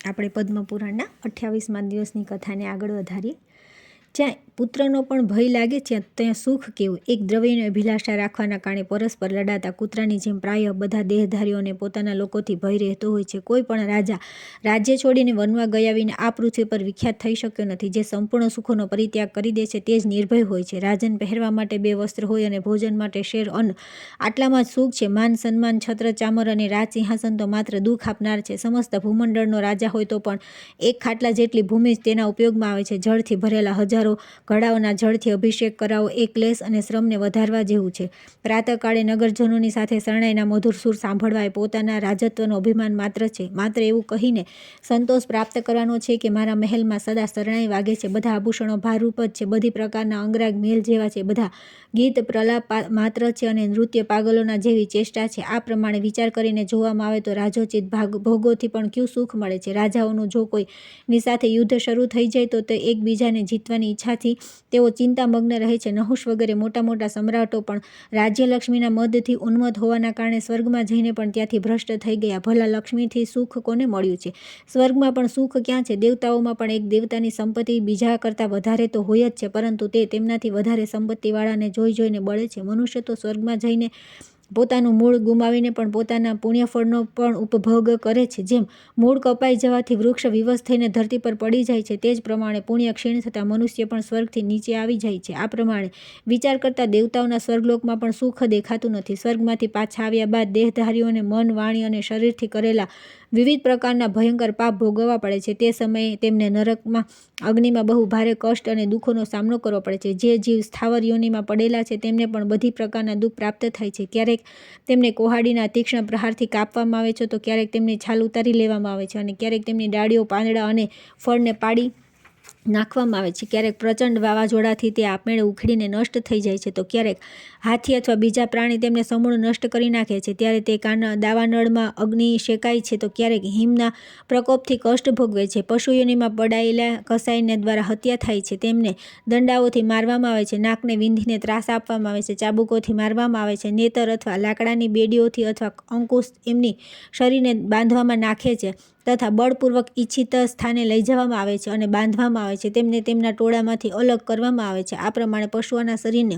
આપણે પદ્મપુરાણના 28મા દિવસની કથાને આગળ વધારીએ। જ્યાં પુત્રનો પણ ભય લાગે છે ત્યાં સુખ કેવું। એક દ્રવ્યની અભિલાષા રાખવાના કારણે પરસ્પર લડાતા કૂતરાની જેમ પ્રાય બધા દેહધારીઓને પોતાના લોકોથી ભય રહેતો હોય છે। કોઈ પણ રાજા રાજ્ય છોડીને વનમાં ગયા વિના આ પૃથ્વી પર વિખ્યાત થઈ શક્યો નથી। જે સંપૂર્ણ સુખોનો પરિત્યાગ કરી દે છે તે જ નિર્ભય હોય છે। રાજન પહેરવા માટે 2 વસ્ત્ર હોય અને ભોજન માટે શેર અન્ન, આટલામાં જ સુખ છે। માન સન્માન, છત્ર ચામર અને રાજ સિંહાસન તો માત્ર દુઃખ આપનાર છે। સમસ્ત ભૂમંડળનો રાજા હોય તો પણ એક ખાટલા જેટલી ભૂમિ જ તેના ઉપયોગમાં આવે છે। જળથી ભરેલા હજારો ઘડાઓના જળથી અભિષેક કરાવો એ ક્લેશ અને શ્રમને વધારવા જેવું છે। પ્રાતઃકાળે નગરજનોની સાથે શરણાઈના મધુર સુર સાંભળવા એ પોતાના રાજત્વનો અભિમાન માત્ર છે। માત્ર એવું કહીને સંતોષ પ્રાપ્ત કરવાનો છે કે મારા મહેલમાં સદા શરણાઈ વાગે છે। બધા આભૂષણો ભારરૂપ જ છે। બધી પ્રકારના અંગરાગ મેલ જેવા છે। બધા ગીત પ્રલાપ માત્ર છે અને નૃત્ય પાગલોના જેવી ચેષ્ટા છે। આ પ્રમાણે વિચાર કરીને જોવામાં આવે તો રાજોચિત ભોગોથી પણ ક્યું સુખ મળે છે। રાજાઓનું જો કોઈની સાથે યુદ્ધ શરૂ થઈ જાય તો તે એકબીજાને જીતવાની ઈચ્છાથી તેઓ ચિંતામગ્ન રહે છે। નહુષ વગેરે મોટા મોટા સમ્રાટો પણ રાજ્યલક્ષ્મીના મદથી ઉન્મત્ત હોવાના કારણે સ્વર્ગમાં જઈને પણ ત્યાંથી ભ્રષ્ટ થઈ ગયા। ભલા લક્ષ્મીથી સુખ કોને મળ્યું છે? સ્વર્ગમાં પણ સુખ ક્યાં છે? દેવતાઓમાં પણ એક દેવતાની સંપત્તિ બીજા કરતાં વધારે તો હોય જ છે, પરંતુ તે તેમનાથી વધારે સંપત્તિવાળાને જોઈ જોઈને બળે છે। મનુષ્ય તો સ્વર્ગમાં જઈને પોતાનું મૂળ ગુમાવીને પણ પોતાના પુણ્યફળનો પણ ઉપભોગ કરે છે। જેમ મૂળ કપાઈ જવાથી વૃક્ષ વિવશ થઈને ધરતી પર પડી જાય છે, તે જ પ્રમાણે પુણ્ય ક્ષીણ થતાં મનુષ્ય પણ સ્વર્ગથી નીચે આવી જાય છે। આ પ્રમાણે વિચાર કરતા દેવતાઓના સ્વર્ગલોકમાં પણ સુખ દેખાતું નથી। સ્વર્ગમાંથી પાછા આવ્યા બાદ દેહધારીઓને મન, વાણી અને શરીરથી કરેલા વિવિધ પ્રકારના ભયંકર પાપ ભોગવવા પડે છે। તે સમયે તેમને નરકમાં અગ્નિમાં બહુ ભારે કષ્ટ અને દુઃખોનો સામનો કરવો પડે છે। જે જીવ સ્થાવર યોનિમાં પડેલા છે તેમને પણ બધી પ્રકારના દુઃખ પ્રાપ્ત થાય છે। ક્યારેક તેમને કોહાડીના તીક્ષ્ણ પ્રહારથી કાપવામાં આવે છે, તો ક્યારેક તેમની છાલ ઉતારી લેવામાં આવે છે, અને ક્યારેક તેમની ડાળીઓ, પાંદડા અને ફળને પાડી નાખવામાં આવે છે। ક્યારેક પ્રચંડ વાવાઝોડાથી તે આપમેળે ઉખડીને નષ્ટ થઈ જાય છે, તો ક્યારેક હાથી અથવા બીજા પ્રાણી તેમને સમૂળ નષ્ટ કરી નાખે છે। ત્યારે તે દાવાનળમાં અગ્નિ શેકાય છે, તો ક્યારેક હિમના પ્રકોપથી કષ્ટ ભોગવે છે। પશુયોનિમાં પડાયેલા કસાઈને દ્વારા હત્યા થાય છે, તેમને દંડાઓથી મારવામાં આવે છે, નાકને વીંધીને ત્રાસ આપવામાં આવે છે, ચાબુકોથી મારવામાં આવે છે, નેતર અથવા લાકડાની બેડીઓથી અથવા અંકુશ એમની શરીરને બાંધવામાં નાખે છે, તથા બળપૂર્વક ઈચ્છિત સ્થાને લઈ જવામાં આવે છે અને બાંધવામાં આવે છે। તેમને તેમના ટોળામાંથી અલગ કરવામાં આવે છે। આ પ્રમાણે પશુઓના શરીરને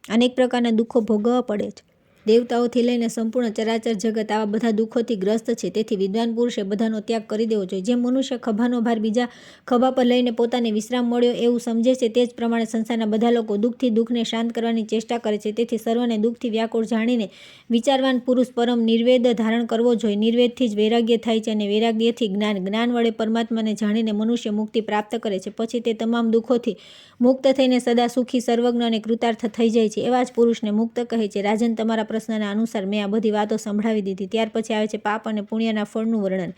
અનેક પ્રકારના દુઃખો ભોગવવા પડે છે। દેવતાઓથી લઈને સંપૂર્ણ ચરાચર જગત આવા બધા દુઃખોથી ગ્રસ્ત છે। તેથી વિદ્વાન પુરુષે બધાનો ત્યાગ કરી દેવો જોઈએ। જેમ મનુષ્ય ખભાનો ભાર બીજા ખભા પર લઈને પોતાને વિશ્રામ મળ્યો એવું સમજે છે, તે જ પ્રમાણે સંસારના બધા લોકો દુઃખથી દુઃખને શાંત કરવાની ચેષ્ટા કરે છે। તેથી સર્વને દુઃખથી વ્યાકુળ જાણીને વિચારવાન પુરુષ પરમ નિર્વેદ ધારણ કરવો જોઈએ। નિર્વેદથી જ વૈરાગ્ય થાય છે, અને વૈરાગ્યથી જ્ઞાન, જ્ઞાન વડે પરમાત્માને જાણીને મનુષ્ય મુક્તિ પ્રાપ્ત કરે છે। પછી તે તમામ દુઃખોથી મુક્ત થઈને સદા સુખી, સર્વજ્ઞ અને કૃતાર્થ થઈ જાય છે। એવા જ પુરુષને મુક્ત કહે છે। રાજન, તમારા પ્રશ્નના અનુસાર મેં આ બધી વાતો સંભળાવી દીધી। ત્યાર પછી આવે છે પાપ અને પુણ્યના ફળનું વર્ણન।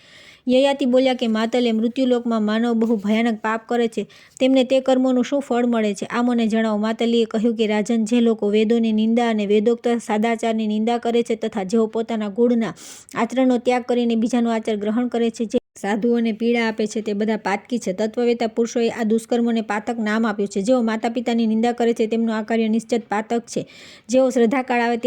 યયાતિ બોલ્યા કે માતલે, મૃત્યુલોકમાં માનવ બહુ ભયાનક પાપ કરે છે, તેમને તે કર્મોનું શું ફળ મળે છે? આ મને જણાવો। માતલીએ કહ્યું કે રાજન, જે લોકો વેદોની નિંદા અને વેદોક્ત સદાચારની નિંદા કરે છે, તથા જેઓ પોતાના ગુણના આચરણનો ત્યાગ કરીને બીજાનો આચાર ગ્રહણ કરે છે, જે સાધુઓને પીડા આપે છે, તે બધા પાતકી છે। તત્વવેતા પુરુષોએ આ દુષ્કર્મોને પાતક નામ આપ્યું છે। જેઓ માતા પિતાની નિંદા કરે છે તેમનું આ કાર્ય નિશ્ચિત પાતક છે। જેઓ શ્રાદ્ધકાળ આવે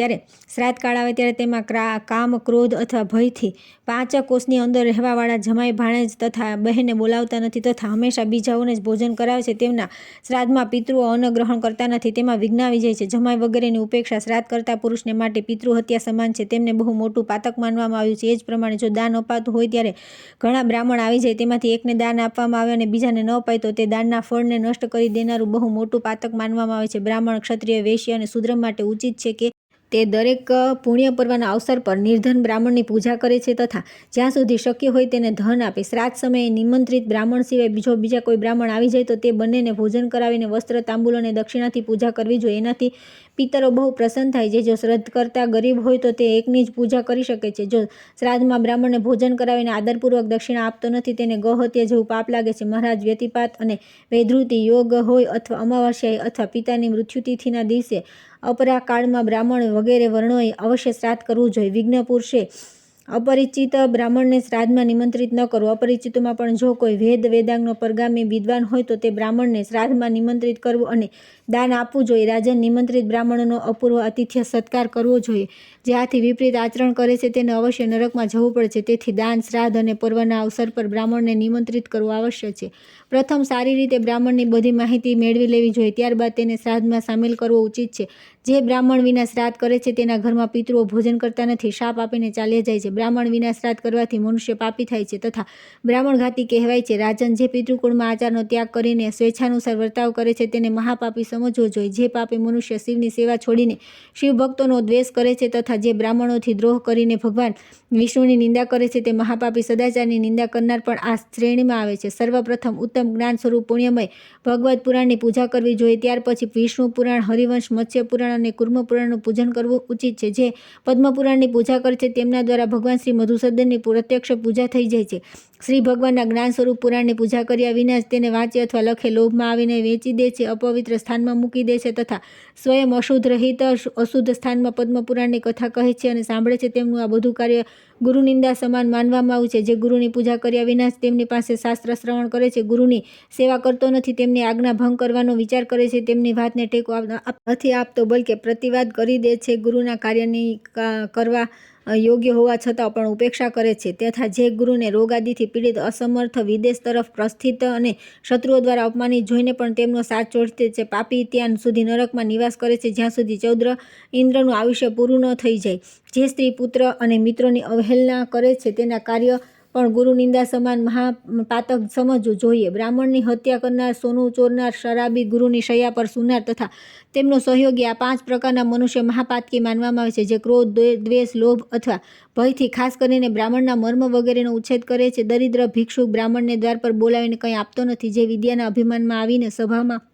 ત્યારે તેમાં કામ, ક્રોધ અથવા ભયથી 5 કોષની અંદર રહેવાવાળા જમાઈ, ભાણેજ તથા બહેનને બોલાવતા નથી, તથા હંમેશા બીજાઓને જ ભોજન કરાવે છે, તેમના શ્રાદ્ધમાં પિતૃઓ અન્ન ગ્રહણ કરતા નથી, તેમાં વિઘ્ન આવી જાય છે। જમાઈ વગેરેની ઉપેક્ષા શ્રાદ્ધ કરતા પુરુષને માટે પિતૃહત્યા સમાન છે, તેમને બહુ મોટું પાતક માનવામાં આવ્યું છે। એ જ પ્રમાણે જો દાન અપાતું હોય ત્યારે ઘણા બ્રાહ્મણ આવી જાય, તેમાંથી એકને દાન આપવામાં આવે અને બીજાને ન અપાય તો તે દાનના ફળને નષ્ટ કરી દેનારું બહુ મોટું પાતક માનવામાં આવે છે। બ્રાહ્મણ, ક્ષત્રિય, વૈશ્ય અને શૂદ્ર માટે ઉચિત છે કે તે દરેક પુણ્ય પર્વના અવસર પર નિર્ધન બ્રાહ્મણની પૂજા કરે છે, તથા જ્યાં સુધી શક્ય હોય તેને ધન આપે। શ્રાદ્ધ સમયે નિમંત્રિત બ્રાહ્મણ સિવાય જો બીજા કોઈ બ્રાહ્મણ આવી જાય તો તે બંનેને ભોજન કરાવીને વસ્ત્ર, તાંબૂલ અને દક્ષિણાથી પૂજા કરવી જોઈએ। એનાથી પિતરો બહુ પ્રસન્ન થાય છે। જો શ્રાદ્ધ કરતા ગરીબ હોય તો તે એકની જ પૂજા કરી શકે છે। જો શ્રાદ્ધમાં બ્રાહ્મણને ભોજન કરાવીને આદરપૂર્વક દક્ષિણા આપતો નથી, તેને ગૌહત્યા જેવું પાપ લાગે છે। મહારાજ, વ્યતિપાત અને વૈધૃતિ યોગ હોય અથવા અમાવસ્યાએ અથવા પિતાની મૃત્યુતિથિના દિવસે અપરા કાળમાં બ્રાહ્મણ વગેરે વર્ણોએ અવશ્ય શ્રાદ્ધ કરવું જોઈએ। વિઘ્ન પુરુષે અપરિચિત બ્રાહ્મણને શ્રાદ્ધમાં નિમંત્રિત ન કરવો. અપરિચિતોમાં પણ જો કોઈ વેદાંગનો પરગામી વિદ્વાન હોય તો તે બ્રાહ્મણને શ્રાદ્ધમાં નિમંત્રિત કરવું અને દાન આપવું જોઈએ. રાજન નિમંત્રિત બ્રાહ્મણોનો અપૂર્વ આતિથ્ય સત્કાર કરવો જોઈએ. જે આથી વિપરીત આચરણ કરે છે તેને અવશ્ય નરકમાં જવું પડે છે. તેથી દાન, શ્રાદ્ધ અને પર્વના અવસર પર બ્રાહ્મણને નિમંત્રિત કરવું આવશ્યક છે. પ્રથમ સારી રીતે બ્રાહ્મણની બધી માહિતી મેળવી લેવી જોઈએ. ત્યારબાદ તેને શ્રાદ્ધમાં સામેલ કરવો ઉચિત છે. જે બ્રાહ્મણ વિના શ્રાદ્ધ કરે છે તેના ઘરમાં પિતૃઓ ભોજન કરતા નથી, શાપ આપીને ચાલ્યા જાય છે. બ્રાહ્મણ વિના શ્રાદ્ધ કરવાથી મનુષ્ય પાપી થાય છે તથા બ્રાહ્મણઘાતી કહેવાય છે. રાજન, જે પિતૃકુળમાં આચારનો ત્યાગ કરીને સ્વેચ્છાનુસાર વર્તાવ કરે છે તેને મહાપાપી સમજવો જોઈએ. જે પાપી મનુષ્ય શિવની સેવા છોડીને શિવ ભક્તોનો દ્વેષ કરે છે તથા જે બ્રાહ્મણોથી દ્રોહ કરીને ભગવાન વિષ્ણુની નિંદા કરે છે તે મહાપાપી સદાચારની નિંદા કરનાર પણ આ શ્રેણીમાં આવે છે. સર્વપ્રથમ ઉત્તમ જ્ઞાન સ્વરૂપ પુણ્યમય ભગવદ્ પુરાણની પૂજા કરવી જોઈએ. ત્યાર પછી વિષ્ણુ પુરાણ, હરિવંશ, મત્સ્ય પુરાણ અને કુર્મ પુરાણનું પૂજન કરવું ઉચિત છે. જે પદ્મ પુરાણની પૂજા કરે છે તેમના દ્વારા ભગવાન શ્રી મધુસૂદનની પ્રત્યક્ષ પૂજા થઈ જાય છે. શ્રી ભગવાનના જ્ઞાન સ્વરૂપ પુરાણની પૂજા કર્યા વિના જ તેને વાંચે અથવા લખે લોભમાં આવીને વેચી દે છે, અપવિત્ર સ્થાનમાં મૂકી દે છે તથા સ્વયં અશુદ્ધ રહિત અશુદ્ધ સ્થાનમાં પદ્મ પુરાણની કથા કહે છે અને સાંભળે છે, તેમનું આ બધું કાર્ય ગુરુનિંદા સમાન માનવામાં આવે છે. જે ગુરુની પૂજા કર્યા વિના જ તેમની પાસે શાસ્ત્ર શ્રવણ કરે છે, ગુરુની સેવા કરતો નથી, તેમની આજ્ઞા ભંગ કરવાનો વિચાર કરે છે, તેમની વાતને ટેકો નથી આપતો બલકે પ્રતિવાદ કરી દે છે, ગુરુના કાર્યની કરવા યોગ્ય હોવા છતાં પણ ઉપેક્ષા કરે છે તથા જે ગુરુને રોગાદિથી પીડિત, અસમર્થ, વિદેશ તરફ પ્રસ્થિત અને શત્રુઓ દ્વારા અપમાનિત જોઈને પણ તેમનો સાથ છોડે છે, પાપી ત્યાં સુધી નરકમાં નિવાસ કરે છે જ્યાં સુધી 14 ઇન્દ્રનું આયુષ્ય પૂરું ન થઈ જાય. જે સ્ત્રી, પુત્ર અને મિત્રોની અવહેલના કરે છે તેના કાર્ય પણ ગુરુ નિંદા સમાન મહાપાતક સમજવું જોઈએ. બ્રાહ્મણની હત્યા કરનાર, સોનું ચોરનાર, શરાબી, ગુરુની શૈયા પર સૂનાર તથા તેમનો સહયોગી આ 5 પ્રકારના મનુષ્ય મહાપાતકી માનવામાં આવે છે. જે ક્રોધ, દ્વેષ, લોભ અથવા ભયથી ખાસ કરીને બ્રાહ્મણના મર્મ વગેરેનો ઉચ્છેદ કરે છે. દરિદ્ર ભિક્ષુક બ્રાહ્મણને દ્વાર પર બોલાવીને કંઈ આપતો નથી. જે વિદ્યાના અભિમાનમાં આવીને સભામાં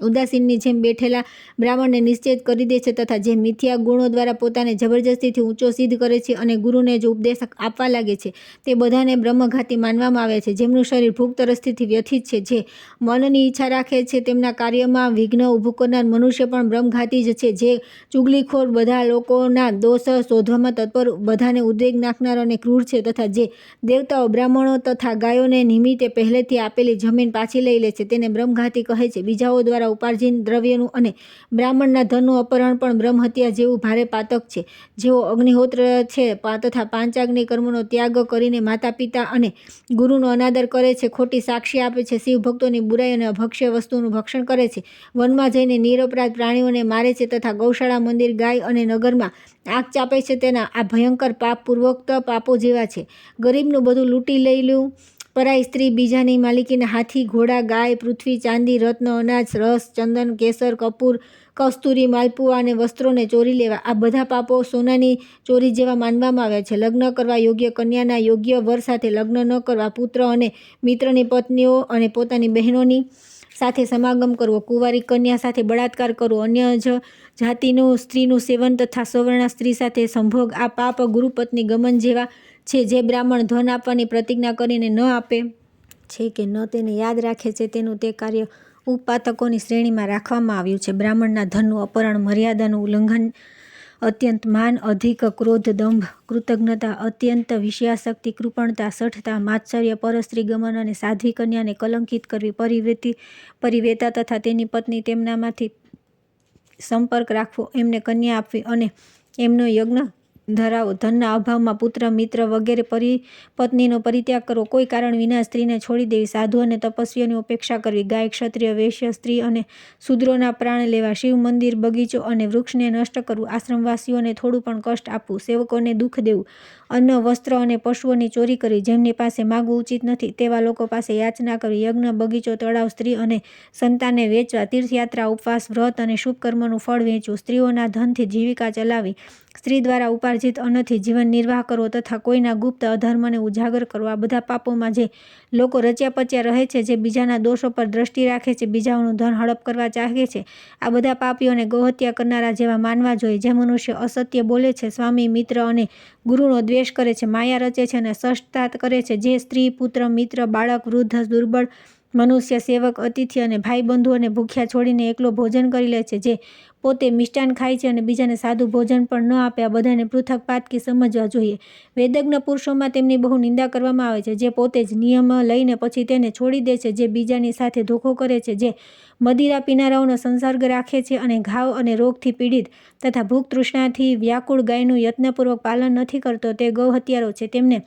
ઉદાસીનની જેમ બેઠેલા બ્રાહ્મણને નિશ્ચેત કરી દે છે તથા જે મિથ્યા ગુણો દ્વારા પોતાને જબરજસ્તીથી ઊંચો સિદ્ધ કરે છે અને ગુરુને જો ઉપદેશ આપવા લાગે છે તે બધાને બ્રહ્મઘાતી માનવામાં આવે છે. જેમનું શરીર ભૂખ તરસથી વ્યથિત છે, જે મનની ઈચ્છા રાખે છે, તેમના કાર્યમાં વિઘ્ન ઊભું કરનાર મનુષ્ય પણ બ્રહ્મઘાતી જ છે. જે ચુગલીખોર, બધા લોકોના દોષ શોધવામાં તત્પર, બધાને ઉદ્વેગ નાખનાર અને ક્રૂર છે તથા જે દેવતાઓ, બ્રાહ્મણો તથા ગાયોને નિમિત્તે પહેલેથી આપેલી જમીન પાછી લઈ લે છે તેને બ્રહ્મઘાતી કહે છે. બીજાઓ દ્વારા ઉપાર્જિત દ્રવ્યનું અને બ્રાહ્મણના ધનનું અપહરણ પણ બ્રહ્મહત્યા જેવું ભારે પાતક છે. જેઓ અગ્નિહોત્ર છે તથા પાંચાગ્નિ કર્મનો ત્યાગ કરીને માતા પિતા અને ગુરુનો અનાદર કરે છે, ખોટી સાક્ષી આપે છે, શિવ ભક્તોની બુરાઈ અને અભક્ષ્ય વસ્તુનું ભક્ષણ કરે છે, વનમાં જઈને નિરપરાધ પ્રાણીઓને મારે છે તથા ગૌશાળા, મંદિર, ગાય અને નગરમાં આગ ચાપે છે, તેના આ ભયંકર પાપ પૂર્વોક્ત પાપો જેવા છે. ગરીબનું બધું લૂંટી લેલું, પરાઈ સ્ત્રી, બીજાની માલિકીના હાથી, ઘોડા, ગાય, પૃથ્વી, ચાંદી, રત્ન, અનાજ, રસ, ચંદન, કેસર, કપૂર, કસ્તુરી, માલપુઆ અને વસ્ત્રોને ચોરી લેવા, આ બધા પાપો સોનાની ચોરી જેવા માનવામાં આવ્યા છે. લગ્ન કરવા યોગ્ય કન્યાના યોગ્ય વર સાથે લગ્ન ન કરવા, પુત્ર અને મિત્રની પત્નીઓ અને પોતાની બહેનોની સાથે સમાગમ કરવો, કુંવારી કન્યા સાથે બળાત્કાર કરવો, અન્ય જ જાતિનું સ્ત્રીનું સેવન તથા સવર્ણા સ્ત્રી સાથે સંભોગ, આ પાપ ગુરુપત્ની ગમન જેવા છે. જે બ્રાહ્મણ ધન આપવાની પ્રતિજ્ઞા કરીને ન આપે છે કે ન તેને યાદ રાખે છે તેનું તે કાર્ય ઉપપાતકોની શ્રેણીમાં રાખવામાં આવ્યું છે. બ્રાહ્મણના ધનનું અપહરણ, મર્યાદાનું ઉલ્લંઘન, અત્યંત માન, અધિક ક્રોધ, દંભ, કૃતજ્ઞતા, અત્યંત વિષયાસક્તિ, કૃપણતા, સઠતા, માત્સર્ય, પરસ્ત્રી ગમન અને સાધ્વી કન્યાને કલંકિત કરવી, પરિવેતા તથા તેની પત્ની તેમનામાંથી સંપર્ક રાખવો, એમને કન્યા આપવી અને એમનો યજ્ઞ ધરાવો, ધનના અભાવમાં પુત્ર, મિત્ર વગેરે પત્નીનો પરિત્યાગ કરવો, કોઈ કારણ વિના સ્ત્રીને છોડી દેવી, સાધુ અને તપસ્વીઓની ઉપેક્ષા કરવી, ગાય, ક્ષત્રિય, વૈશ્ય, સ્ત્રી અને શૂદ્રોના પ્રાણ લેવા, શિવ મંદિર, બગીચો અને વૃક્ષને નષ્ટ કરવું, આશ્રમવાસીઓને થોડું પણ કષ્ટ આપવું, સેવકોને દુઃખ દેવું, અન્ન, વસ્ત્ર અને પશુઓની ચોરી કરવી, જેમની પાસે માગવું ઉચિત નથી તેવા લોકો પાસે યાચના કરવી, યજ્ઞ, બગીચો, તળાવ, સ્ત્રી અને સંતાનને વેચવા, તીર્થયાત્રા, ઉપવાસ, વ્રત અને શુભ કર્મનું ફળ વેચવું, સ્ત્રીઓના ધનથી જીવિકા ચલાવવી, સ્ત્રી દ્વારા ઉપાર્જિત અન્નથી જીવન નિર્વાહ કરવો તથા કોઈના ગુપ્ત અધર્મને ઉજાગર કરવો, આ બધા પાપોમાં જે લોકો રચ્યા પચ્યા રહે છે, જે બીજાના દોષો પર દ્રષ્ટિ રાખે છે, બીજાઓનું ધન હડપ કરવા ચાહે છે, આ બધા પાપીઓને ગૌહત્યા કરનારા જેવા માનવા જોઈએ. જે મનુષ્ય અસત્ય બોલે છે, સ્વામી, મિત્ર અને ગુરુનો દ્વેષ કરે છે, માયા રચે છે અને સષ્ટાત કરે છે, જે સ્ત્રી, પુત્ર, મિત્ર, બાળક, વૃદ્ધ, દુર્બળ, મનુષ્ય સેવક, અતિથિ અને ભાઈબંધુઓને ભૂખ્યા છોડીને એકલો ભોજન કરી લે છે, જે પોતે મિષ્ટાન ખાય છે અને બીજાને સાદું ભોજન પણ ન આપે. આ બધાને પૃથક પારખી સમજવા જોઈએ. વેદજ્ઞ પુરુષોમાં તેમની બહુ નિંદા કરવામાં આવે છે, જે પોતે જ નિયમ લઈને પછી તેને છોડી દે છે, જે બીજાની સાથે ધોખો કરે છે, જે મદિરા પીનારાઓનો સંસર્ગ રાખે છે અને ઘાવ અને રોગથી પીડિત તથા ભૂખ તૃષ્ણાથી વ્યાકુળ ગાયનું યત્નપૂર્વક પાલન નથી કરતો, તે ગૌ હત્યારો છે. તેમને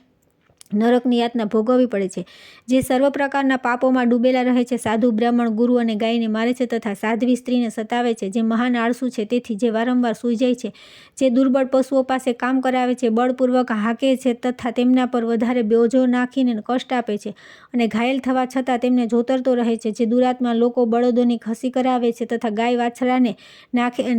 નરકની યાતના ભોગવવી પડે છે. જે સર્વ પ્રકારના પાપોમાં ડૂબેલા રહે છે, સાધુ, બ્રાહ્મણ, ગુરુ અને ગાયને મારે છે તથા સાધ્વી સ્ત્રીને સતાવે છે, જે મહાન આળસુ છે, તેથી જે વારંવાર સૂઈ જાય છે, જે દુર્બળ પશુઓ પાસે કામ કરાવે છે, બળપૂર્વક હાંકે છે તથા તેમના પર વધારે બોજો નાખીને કષ્ટ આપે છે અને ઘાયલ થવા છતાં તેમને જોતરતો રહે છે, જે દુરાત્મા લોકો બળદોની ખસી કરાવે છે તથા ગાય વાછડાને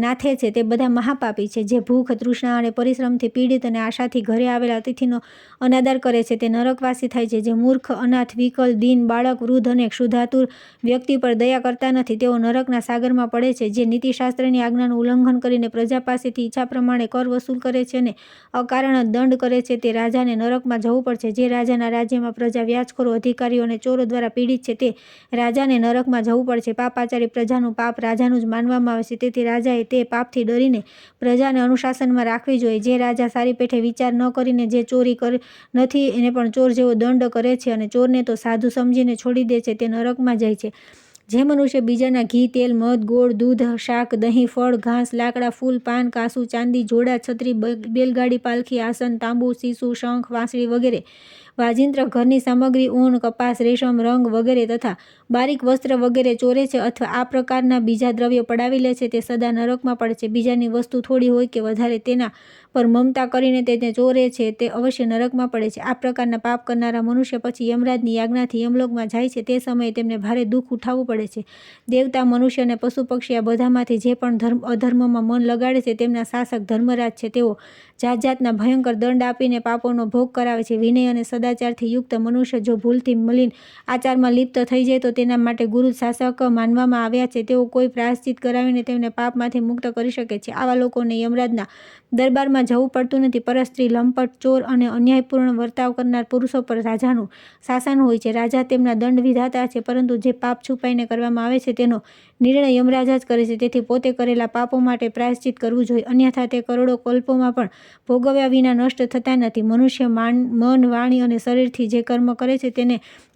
નાથે છે, તે બધા મહાપાપી છે. જે ભૂખ, તૃષ્ણા અને પરિશ્રમથી પીડિત અને આશાથી ઘરે આવેલા અતિથિનો અનાદર કરે છે, તે નરકવાસી થાય છે. જે મૂર્ખ, અનાથ, વિકલ, દીન, બાળક, વૃદ્ધ અને ક્ષુધાતુર વ્યક્તિ પર દયા કરતા નથી, તેઓ નરકના સાગરમાં પડે છે. જે નીતિશાસ્ત્રની આજ્ઞાનું ઉલ્લંઘન કરીને પ્રજા પાસેથી ઈચ્છા પ્રમાણે કર વસૂલ કરે છે અને અકારણ દંડ કરે છે, તે રાજાને નરકમાં જવું પડશે. જે રાજાના રાજ્યમાં પ્રજા વ્યાજખોરો, અધિકારીઓ અને ચોરો દ્વારા પીડિત છે, તે રાજાને નરકમાં જવું પડશે. પાપાચારી પ્રજાનું પાપ રાજાનું જ માનવામાં આવે છે, તેથી રાજાએ તે પાપથી ડરીને પ્રજાને અનુશાસનમાં રાખવી જોઈએ. જે રાજા સારી પેઠે વિચાર ન કરીને જે ચોરી નથી એને પણ ચોર જેવો દંડ કરે છે અને ચોરને તો સાધુ સમજીને છોડી દે છે, તે નરકમાં જાય છે. જે મનુષ્ય બીજાના ઘી, તેલ, મધ, ગોળ, દૂધ, શાક, દહીં, ફળ, ઘાસ, લાકડા, ફૂલ, પાન, કાસુ, ચાંદી, જોડા, છત્રી, બેલગાડી, પાલખી, આસન, તાંબુ, સીસું, શંખ, વાંસળી વગેરે વાજિંત્ર, ઘરની સામગ્રી, ઊન, કપાસ, રેશમ, રંગ વગેરે તથા બારીક વસ્ત્ર વગેરે ચોરે છે અથવા આ પ્રકારના બીજા દ્રવ્યો પડાવી લે છે, તે સદા નરકમાં પડે છે. બીજાની વસ્તુ થોડી હોય કે વધારે તેના પર મમતા કરીને તેને ચોરે છે, તે અવશ્ય નરકમાં પડે છે. આ પ્રકારના પાપ કરનારા મનુષ્ય પછી યમરાજની યાજ્ઞાથી યમલોકમાં જાય છે. તે સમયે તેમને ભારે દુઃખ ઉઠાવવું પડે છે. દેવતા, મનુષ્ય અને પશુ પક્ષી આ બધામાંથી જે પણ અધર્મમાં મન લગાડે છે, તેમના શાસક ધર્મરાજ છે. તેઓ જાત જાતના ભયંકર દંડ આપીને પાપોનો ભોગ કરાવે છે. વિનય અને સદાચારથી યુક્ત મનુષ્ય જો ભૂલથી મલિન આચારમાં લિપ્ત થઈ જાય તો તેના માટે ગુરુ શાસક માનવામાં આવ્યા છે. તેઓ કોઈ પ્રાયશ્ચિત કરાવીને તેમને પાપમાંથી મુક્ત કરી શકે છે. આવા લોકોને યમરાજના દરબારમાં જવું પડતું નથી. પરસ્ત્રી, લંપટ, ચોર અને અન્યાયપૂર્ણ વર્તાવ કરનાર પુરુષો પર રાજાનું શાસન હોય છે. રાજા તેમના દંડ વિધાતા છે, પરંતુ જે પાપ છુપાઈને કરવામાં આવે છે તેનો નિર્ણય યમરાજા જ કરે છે. તેથી પોતે કરેલા પાપો માટે પ્રાયશ્ચિત કરવું જોઈએ, અન્યથા તે કરોડો કલ્પોમાં પણ ભોગવ્યા વિના નષ્ટ થતા નથી. મનુષ્ય મન, વાણી અને શરીરથી જે કર્મ કરે છે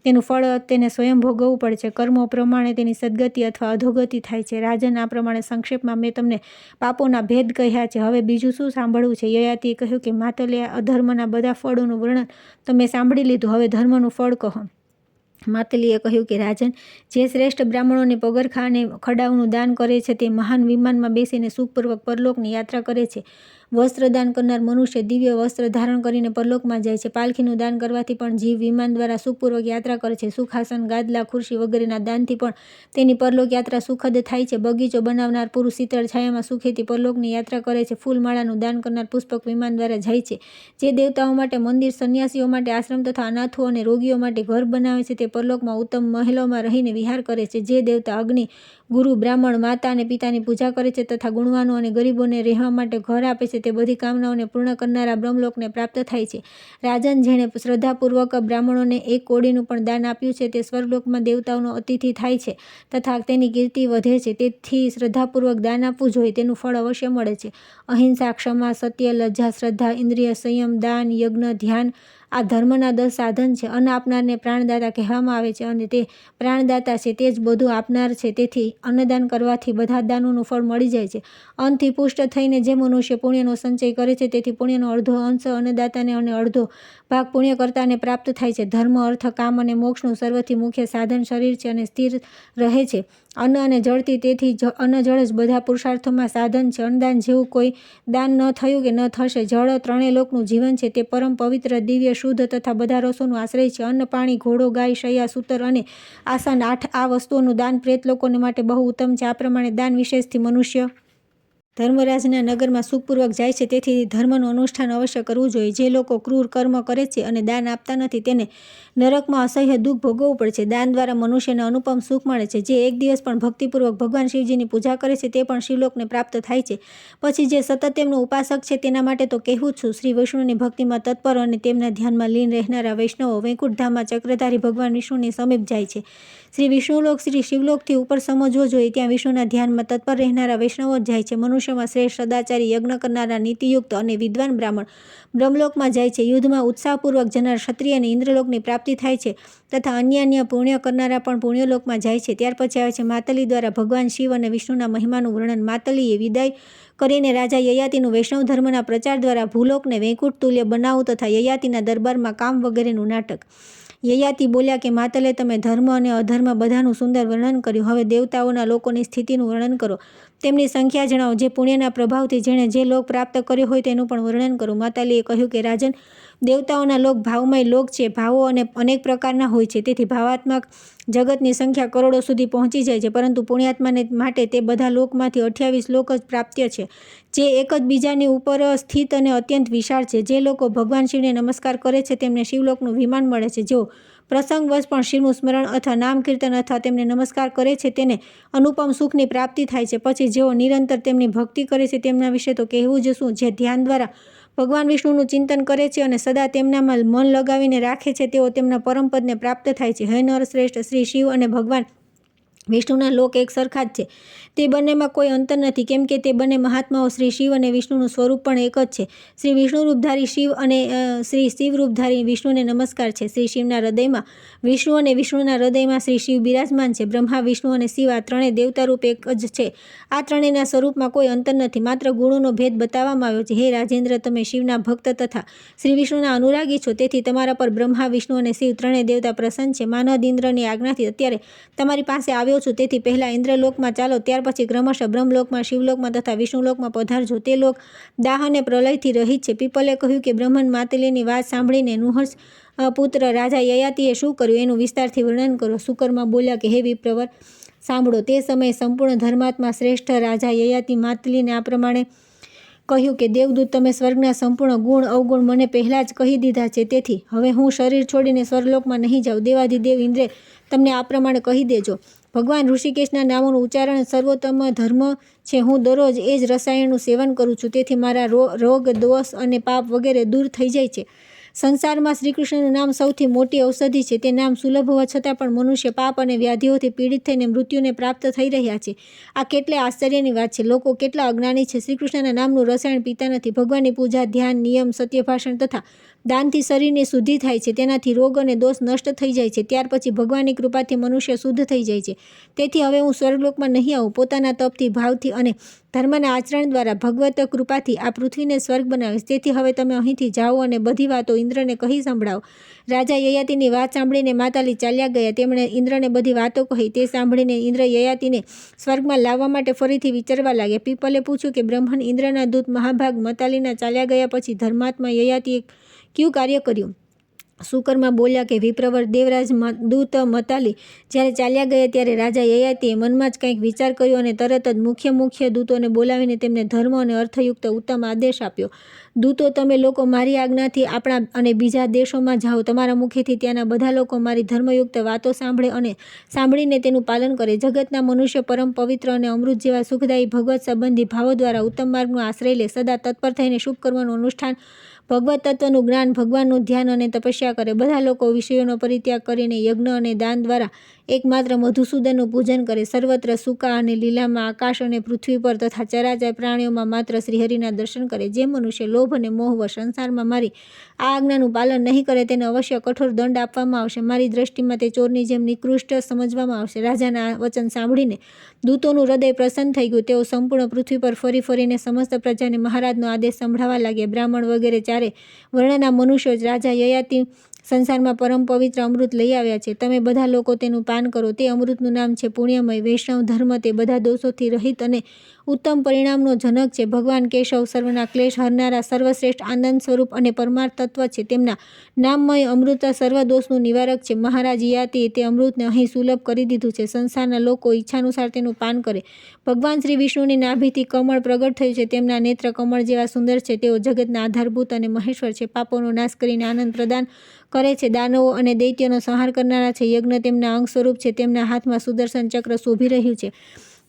તેનું ફળ તેને સ્વયં ભોગવવું પડે છે. કર્મો પ્રમાણે તેની સદગતિ અથવા અધોગતિ થાય છે. રાજન, આ પ્રમાણે સંક્ષેપમાં મેં તમને પાપોના ભેદ કહ્યા છે. હવે બીજું શું સાંભળવું છે? યયાતિએ કહ્યું કે માતલે અધર્મના બધા ફળોનું વર્ણન તમે સાંભળી લીધું, હવે ધર્મનું ફળ કહો. માતલીએ કહ્યું કે રાજન, જે શ્રેષ્ઠ બ્રાહ્મણોને પગરખા અને ખડાઓનું દાન કરે છે, તે મહાન વિમાનમાં બેસીને સુખપૂર્વક પરલોકની યાત્રા કરે છે. વસ્ત્રદાન કરનાર મનુષ્ય દિવ્ય વસ્ત્ર ધારણ કરીને પરલોકમાં જાય છે. પાલખીનું દાન કરવાથી પણ જીવ વિમાન દ્વારા સુખપૂર્વક યાત્રા કરે છે. સુખાસન, ગાદલા, ખુરશી વગેરેના દાનથી પણ તેની પરલોક યાત્રા સુખદ થાય છે. બગીચો બનાવનાર પુરુષ શીતળ છાયામાં સુખેથી પરલોકની યાત્રા કરે છે. ફૂલમાળાનું દાન કરનાર પુષ્પક વિમાન દ્વારા જાય છે. જે દેવતાઓ માટે મંદિર, સંન્યાસીઓ માટે આશ્રમ તથા અનાથો અને રોગીઓ માટે ઘર બનાવે છે, તે પરલોકમાં ઉત્તમ મહેલોમાં રહીને વિહાર કરે છે. જે દેવતા અગ્નિ, ગુરુ, બ્રાહ્મણ, માતા અને પિતાની પૂજા કરે છે તથા ગુણવાનો અને ગરીબોને રહેવા માટે ઘર આપે છે, તે બધી કામનાઓને પૂર્ણ કરનારા બ્રહ્મલોકને પ્રાપ્ત થાય છે. રાજન, જેણે શ્રદ્ધાપૂર્વક બ્રાહ્મણોને એક કોડીનું પણ દાન આપ્યું છે, તે સ્વર્ગલોકમાં દેવતાઓનો અતિથિ થાય છે તથા તેની કીર્તિ વધે છે. તેથી શ્રદ્ધાપૂર્વક દાન આપવું જોઈએ, તેનું ફળ અવશ્ય મળે છે. અહિંસા, ક્ષમા, સત્ય, લજ્જા, શ્રદ્ધા, ઇન્દ્રિય સંયમ, દાન, યજ્ઞ, ધ્યાન આ ધર્મના 10 સાધન છે. અન્ન આપનારને પ્રાણદાતા કહેવામાં આવે છે અને તે પ્રાણદાતા છે, તે જ બધું આપનાર છે. તેથી અન્નદાન કરવાથી બધા દાનોનું ફળ મળી જાય છે. અન્નથી પુષ્ટ થઈને જે મનુષ્ય પુણ્યનો સંચય કરે છે, તેથી પુણ્યનો અડધો અંશ અન્નદાતાને અને અડધો ભાગ પુણ્યકર્તાને પ્રાપ્ત થાય છે. ધર્મ, અર્થ, કામ અને મોક્ષનું સર્વથી મુખ્ય સાધન શરીર છે અને સ્થિર રહે છે અન્ન અને જળથી. તેથી અન્ન, જળ જ બધા પુરુષાર્થોમાં સાધન છે. અન્નદાન જેવું કોઈ દાન ન થયું કે ન થશે. જળ ત્રણેય લોકનું જીવન છે, તે પરમ પવિત્ર, દિવ્ય, શુદ્ધ તથા બધા રસોનું આશ્રય છે. અન્ન, પાણી, ઘોડો, ગાય, શૈયા, સૂતર અને આસન, 8 આ વસ્તુઓનું દાન પ્રેત લોકોને માટે બહુ ઉત્તમ છે. આ પ્રમાણે દાન વિશેષથી મનુષ્ય ધર્મરાજના નગરમાં સુખપૂર્વક જાય છે, તેથી ધર્મનું અનુષ્ઠાન અવશ્ય કરવું જોઈએ. જે લોકો ક્રૂર કર્મ કરે છે અને દાન આપતા નથી તેને નરકમાં અસહ્ય દુઃખ ભોગવવું પડે છે. દાન દ્વારા મનુષ્યને અનુપમ સુખ મળે છે. જે એક દિવસ પણ ભક્તિપૂર્વક ભગવાન શિવજીની પૂજા કરે છે તે પણ શિવલોકને પ્રાપ્ત થાય છે. પછી જે સતત તેમનો ઉપાસક છે તેના માટે તો કહેવું જ છું. શ્રી વિષ્ણુની ભક્તિમાં તત્પર અને તેમના ધ્યાનમાં લીન રહેનારા વૈષ્ણવો વૈકુંઠધામમાં ચક્રધારી ભગવાન વિષ્ણુની સમીપ જાય છે. શ્રી વિષ્ણુલોક શ્રી શિવલોકથી ઉપર સમજવો જોઈએ. ત્યાં વિષ્ણુના ધ્યાનમાં તત્પર રહેનારા વૈષ્ણવો જ જાય છે. મનુષ્યમાં શ્રેષ્ઠ સદાચારી, યજ્ઞ કરનારા, નીતિયુક્ત અને વિદ્વાન બ્રાહ્મણ બ્રહ્મલોકમાં જાય છે. યુદ્ધમાં ઉત્સાહપૂર્વક જનાર ક્ષત્રિયને ઇન્દ્રલોકની પ્રાપ્તિ થાય છે તથા અન્ય પુણ્ય કરનારા પણ પુણ્યલોકમાં જાય છે. ત્યાર પછી આવે છે માતલી દ્વારા ભગવાન શિવ અને વિષ્ણુના મહિમાનું વર્ણન. માતલીએ વિદાય કરીને રાજા યયાતિનું વૈષ્ણવ ધર્મના પ્રચાર દ્વારા ભૂલોકને વૈકુંઠ તુલ્ય બનાવવું તથા યયાતિના દરબારમાં કામ વગેરેનું નાટક. યયાતિ બોલ્યા કે માતલે તમે ધર્મ અને અધર્મ બધાનું સુંદર વર્ણન કર્યું. હવે દેવતાઓના લોકોની સ્થિતિનું વર્ણન કરો. તેમની સંખ્યા જણાવો. જે પુણ્યના પ્રભાવથી જેણે જે લોક પ્રાપ્ત કર્યો હોય તેનું પણ વર્ણન કરો. માતાલીએ કહ્યું કે રાજન, દેવતાઓના લોક ભાવમય લોક છે. ભાવો અનેક પ્રકારના હોય છે, તેથી ભાવાત્મક જગતની સંખ્યા કરોડો સુધી પહોંચી જાય છે, પરંતુ પુણ્યાત્માને માટે તે બધા લોકમાંથી 28 લોક જ પ્રાપ્ય છે, જે એક જ બીજાની ઉપર સ્થિત અને અત્યંત વિશાળ છે. જે લોકો ભગવાન શિવને નમસ્કાર કરે છે તેમને શિવલોકનું વિમાન મળે છે. જેઓ પ્રસંગવશ પણ શિવનું સ્મરણ અથવા નામ કીર્તન અથવા તેમને નમસ્કાર કરે છે તેને અનુપમ સુખની પ્રાપ્તિ થાય છે. પછી જેઓ નિરંતર તેમની ભક્તિ કરે છે તેમના વિશે તો કહેવું જ શું. જે ધ્યાન દ્વારા ભગવાન વિષ્ણુનું ચિંતન કરે છે અને સદા તેમનામાં મન લગાવીને રાખે છે તેઓ તેમના પરમપદને પ્રાપ્ત થાય છે. હે નરશ્રેષ્ઠ, શ્રી શિવ અને ભગવાન વિષ્ણુના લોક એક સરખા જ છે. તે બંનેમાં કોઈ અંતર નથી, કેમ કે તે બંને મહાત્માઓ શ્રી શિવ અને વિષ્ણુનું સ્વરૂપ પણ એક જ છે. શ્રી વિષ્ણુ રૂપધારી શિવ અને શ્રી શિવ રૂપધારી વિષ્ણુને નમસ્કાર છે. શ્રી શિવના હૃદયમાં વિષ્ણુ અને વિષ્ણુના હૃદયમાં શ્રી શિવ બિરાજમાન છે. બ્રહ્મા, વિષ્ણુ અને શિવ આ ત્રણેય દેવતારૂપ એક જ છે. આ ત્રણેયના સ્વરૂપમાં કોઈ અંતર નથી, માત્ર ગુણોનો ભેદ બતાવવામાં આવ્યો છે. હે રાજેન્દ્ર, તમે શિવના ભક્ત તથા શ્રી વિષ્ણુના અનુરાગી છો, તેથી તમારા પર બ્રહ્મા, વિષ્ણુ અને શિવ ત્રણેય દેવતા પ્રસન્ન છે. માનદ ઇન્દ્રની આજ્ઞાથી અત્યારે તમારી પાસે આવ્યો છું, તેથી પહેલા ઇન્દ્રલોકમાં ચાલો, ત્યાર પછી ક્રમશઃ બ્રહ્મલોકમાં, શિવલોકમાં તથા વિષ્ણુલોકમાં પધારજો. તે લોક દાહ અને પ્રલયથી રહિત છે. પીપલે કહ્યું કે બ્રહ્મન માતલીની વાત સાંભળીને નુહર્ષ પુત્ર રાજા યયાતિએ શું કર્યું એનું વિસ્તારથી વર્ણન કરો. શુકરમાં બોલ્યા કે હે વિપ્રવર, સાંભળો. તે સમયે સંપૂર્ણ ધર્માત્મા શ્રેષ્ઠ રાજા યયાતિ માતલીને આ પ્રમાણે કહ્યું કે દેવદૂત, તમે સ્વર્ગના સંપૂર્ણ ગુણ અવગુણ મને પહેલાં જ કહી દીધા છે, તેથી હવે હું શરીર છોડીને સ્વર્ગલોકમાં નહીં જાઉં. દેવાધિદેવ ઇન્દ્રે તમને આ પ્રમાણે કહી દેજો. ભગવાન ઋષિકેશના નામોનું ઉચ્ચારણ સર્વોત્તમ ધર્મ છે. હું દરરોજ એ જ રસાયણનું સેવન કરું છું, તેથી મારા રોગ, દોષ અને પાપ વગેરે દૂર થઈ જાય છે. સંસારમાં શ્રીકૃષ્ણનું નામ સૌથી મોટી ઔષધિ છે. તે નામ સુલભ હોવા છતાં પણ મનુષ્ય પાપ અને વ્યાધિઓથી પીડિત થઈને મૃત્યુને પ્રાપ્ત થઈ રહ્યા છે. આ કેટલાય આશ્ચર્યની વાત છે. લોકો કેટલા અજ્ઞાની છે. શ્રીકૃષ્ણના નામનું રસાયણ પીતા નથી. ભગવાનની પૂજા, ધ્યાન, નિયમ, સત્યભાષણ તથા દાનથી શરીરની શુદ્ધિ થાય છે. તેનાથી રોગ અને દોષ નષ્ટ થઈ જાય છે. ત્યાર પછી ભગવાનની કૃપાથી મનુષ્ય શુદ્ધ થઈ જાય છે. તેથી હવે હું સ્વર્ગલોકમાં નહીં આવું. પોતાના તપથી, ભાવથી અને ધર્મના આચરણ દ્વારા ભગવત કૃપાથી આ પૃથ્વીને સ્વર્ગ બનાવીશ. તેથી હવે તમે અહીંથી જાઓ અને બધી વાતો ઇન્દ્રને કહી સંભળાવો. રાજા યયાતિની વાત સાંભળીને માતાલી ચાલ્યા ગયા. તેમણે ઇન્દ્રને બધી વાતો કહી. તે સાંભળીને ઇન્દ્ર યયાતિને સ્વર્ગમાં લાવવા માટે ફરીથી વિચારવા લાગ્યા. પીપલે પૂછ્યું કે બ્રહ્મન, ઇન્દ્રના દૂત મહાભાગ માતાલીના ચાલ્યા ગયા પછી ધર્માત્મા યયાતિએ કયું કાર્ય કર્યું? શુકરમાં બોલ્યા કે વિપ્રવર, દેવરાજ દૂત મતાલી જ્યારે ચાલ્યા ગયા ત્યારે રાજા યયાતિએ મનમાં જ કંઈક વિચાર કર્યો અને તરત જ મુખ્ય દૂતોને બોલાવીને તેમને ધર્મ અને અર્થયુક્ત ઉત્તમ આદેશ આપ્યો. દૂતો, તમે લોકો મારી આજ્ઞાથી આપણા અને બીજા દેશોમાં જાઓ. તમારા મુખેથી ત્યાંના બધા લોકો મારી ધર્મયુક્ત વાતો સાંભળે અને સાંભળીને તેનું પાલન કરે. જગતના મનુષ્ય પરમ પવિત્ર અને અમૃત જેવા સુખદાયી ભગવત સંબંધી ભાવો દ્વારા ઉત્તમ માર્ગનો આશ્રય લે. સદા તત્પર થઈને શુભ કર્મનું અનુષ્ઠાન, ભગવત તત્વનું જ્ઞાન, ભગવાનનું ધ્યાન અને તપસ્યા કરે. બધા લોકો વિષયોનો પરિત્યાગ કરીને યજ્ઞ અને દાન દ્વારા એકમાત્ર મધુસૂદનનું પૂજન કરે. સર્વત્ર સૂકા અને લીલામાં, આકાશ અને પૃથ્વી પર તથા ચરાચર પ્રાણીઓમાં માત્ર શ્રીહરિના દર્શન કરે. જે મનુષ્ય લોભ અને મોહવશ સંસારમાં મારી આ આજ્ઞાનું પાલન નહીં કરે તેને અવશ્ય કઠોર દંડ આપવામાં આવશે. મારી દ્રષ્ટિમાં તે ચોરની જેમ નિકૃષ્ટ સમજવામાં આવશે. રાજાના આ વચન સાંભળીને દૂતોનું હૃદય પ્રસન્ન થઈ ગયું. તેઓ સંપૂર્ણ પૃથ્વી પર ફરીને સમસ્ત પ્રજાને મહારાજનો આદેશ સંભળાવવા લાગ્યા. બ્રાહ્મણ વગેરે ચારે વર્ણના મનુષ્યો રાજા યયાતિ સંસારમાં પરમ પવિત્ર અમૃત લઈ આવ્યા છે. તમે બધા લોકો તેનું પાન કરો. તે અમૃતનું નામ છે પુણ્યમય. વૈષ્ણવ ધર્મ તે બધા દોષોથી રહિત અને ઉત્તમ પરિણામનો જનક છે. ભગવાન કેશવ સર્વના ક્લેશ હરનારા, સર્વશ્રેષ્ઠ આનંદ સ્વરૂપ અને પરમાર્થ તત્વ છે. તેમના નામમય અમૃત સર્વ દોષનું નિવારક છે. મહારાજ યયાતિએ તે અમૃતને અહીં સુલભ કરી દીધું છે. સંસારના લોકો ઈચ્છાનુસાર તેનું પાન કરે. ભગવાન શ્રી વિષ્ણુની નાભિથી કમળ પ્રગટ થયું છે. તેમના નેત્ર કમળ જેવા સુંદર છે. તેઓ જગતના આધારભૂત અને મહેશ્વર છે. પાપોનો નાશ કરીને આનંદ પ્રદાન કરે છે. દાનવો અને દૈત્યનો સંહાર કરનારા છે. યજ્ઞ તેમના અંગ સ્વરૂપ છે. તેમના હાથમાં સુદર્શન ચક્ર શોભી રહ્યું છે.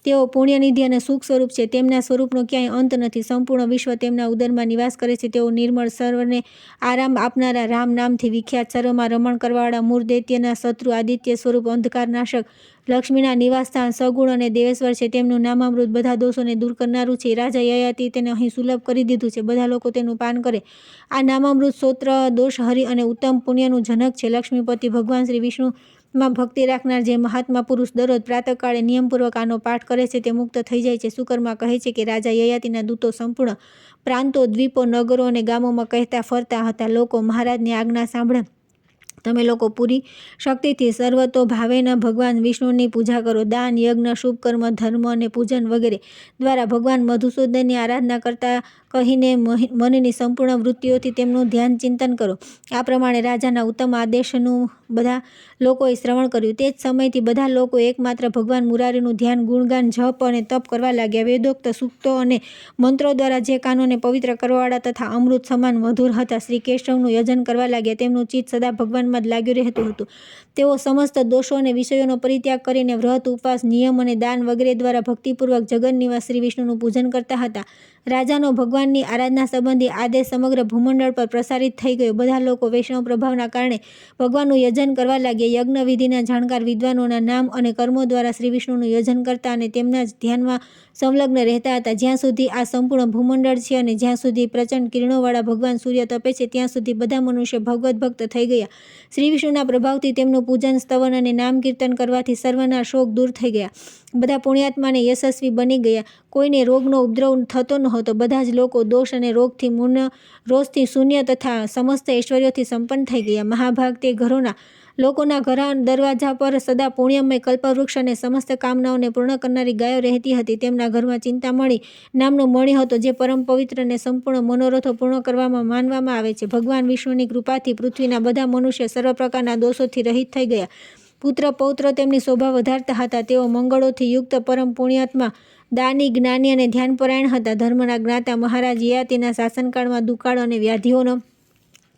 તેઓ પુણ્યનિધિ અને સુખ સ્વરૂપ છે. તેમના સ્વરૂપનો ક્યાંય અંત નથી. સંપૂર્ણ વિશ્વ તેમના ઉદરમાં નિવાસ કરે છે. તેઓ નિર્મળ, સર્વને આરામ આપનારા, રામ નામથી વિખ્યાત, સર્વમાં રમણ કરવાવાળા, મૂળ દૈત્યના શત્રુ, આદિત્ય સ્વરૂપ, અંધકારનાશક, લક્ષ્મીના નિવાસસ્થાન, સગુણ અને દેવેશ્વર છે. તેમનું નામામૃત બધા દોષોને દૂર કરનારું છે. રાજા યયાતિએ તેને અહીં સુલભ કરી દીધું છે. બધા લોકો તેનું પાન કરે. આ નામામૃત સ્તોત્ર દોષ હરિ અને ઉત્તમ પુણ્યનું જનક છે. લક્ષ્મીપતિ ભગવાન શ્રી વિષ્ણુમાં ભક્તિ રાખનાર જે મહાત્મા પુરુષ દરરોજ પ્રાતઃકાળે નિયમપૂર્વક આનો પાઠ કરે છે તે મુક્ત થઈ જાય છે. સુકર્મા કહે છે કે રાજા યયાતિના દૂતો સંપૂર્ણ પ્રાંતો, દ્વીપો, નગરો અને ગામોમાં કહેતા ફરતા હતા, લોકો મહારાજની આજ્ઞા સાંભળે. તમે લોકો પૂરી શક્તિથી સર્વતો ભાવેના ભગવાન વિષ્ણુની પૂજા કરો. દાન, યજ્ઞ, શુભ કર્મ, ધર્મ અને પૂજન વગેરે દ્વારા ભગવાન મધુસૂદનની આરાધના કરતા કહીને મનની સંપૂર્ણ વૃત્તિઓથી તેમનું ધ્યાન ચિંતન કરો. આ પ્રમાણે રાજાના ઉત્તમ આદેશનું બધા લોકોએ શ્રવણ કર્યું. તે જ સમયથી બધા લોકો એકમાત્ર ભગવાન મુરારીનું ધ્યાન, ગુણગાન, જપ અને તપ કરવા લાગ્યા. વેદોક્ત સૂક્તો અને મંત્રો દ્વારા જે કાનોને પવિત્ર કરવાવાળા તથા અમૃત સમાન મધુર હતા, શ્રી કેશવનું યજન કરવા લાગ્યા. તેમનું ચિત્ત સદા ભગવાનમાં જ લાગ્યું રહેતું હતું. તેઓ સમસ્ત દોષો અને વિષયોનો પરિત્યાગ કરીને વ્રત, ઉપવાસ, નિયમ અને દાન વગેરે દ્વારા ભક્તિપૂર્વક જગત નિવાસ શ્રી વિષ્ણુનું પૂજન કરતા હતા. રાજાનો ભગવાનની આરાધના સંબંધી આદેશ સમગ્ર ભૂમંડળ પર પ્રસારિત થઈ ગયો. બધા લોકો વૈષ્ણવ પ્રભાવના કારણે ભગવાનનું યજન કરવા લાગ્યા. યજ્ઞ વિધિના જાણકાર વિદ્વાનોના નામ અને કર્મો દ્વારા શ્રી વિષ્ણુનું યજન કરતા અને તેમના જ ધ્યાનમાં સંલગ્ન રહેતા હતા. જ્યાં સુધી આ સંપૂર્ણ ભૂમંડળ છે અને જ્યાં સુધી પ્રચંડ કિરણોવાળા ભગવાન સૂર્ય તપે છે, ત્યાં સુધી બધા મનુષ્ય ભગવત ભક્ત થઈ ગયા. શ્રી વિષ્ણુના પ્રભાવથી તેમનું પૂજન, સ્તવન અને નામ કીર્તન કરવાથી સર્વના શોક દૂર થઈ ગયા. બધા પુણ્યાત્માને યશસ્વી બની ગયા. કોઈને રોગનો ઉપદ્રવ થતો નહોતો. બધા જ લોકો દોષ અને રોગથી શૂન્ય તથા સમસ્ત ઐશ્વર્યોથી સંપન્ન થઈ ગયા. મહાભાગ તે ઘરોના લોકોના ઘર દરવાજા પર સદા પુણ્યમય કલ્પવૃક્ષ અને સમસ્ત કામનાઓને પૂર્ણ કરનારી ગાયો રહેતી હતી. તેમના ઘરમાં ચિંતામણી નામનો મણિ હતો, જે પરમ પવિત્ર અને સંપૂર્ણ મનોરથો પૂર્ણ કરવામાં માનવામાં આવે છે. ભગવાન વિષ્ણુની કૃપાથી પૃથ્વીના બધા મનુષ્ય સર્વ પ્રકારના દોષોથી રહિત થઈ ગયા. પુત્ર પૌત્ર તેમની શોભા વધારતા હતા. તેઓ મંગળોથી યુક્ત પરમ પુણ્યાત્મા, દાની, જ્ઞાની અને ધ્યાનપરાયણ હતા. ધર્મના જ્ઞાતા મહારાજ યયાતિના શાસનકાળમાં દુકાળ અને વ્યાધિઓનો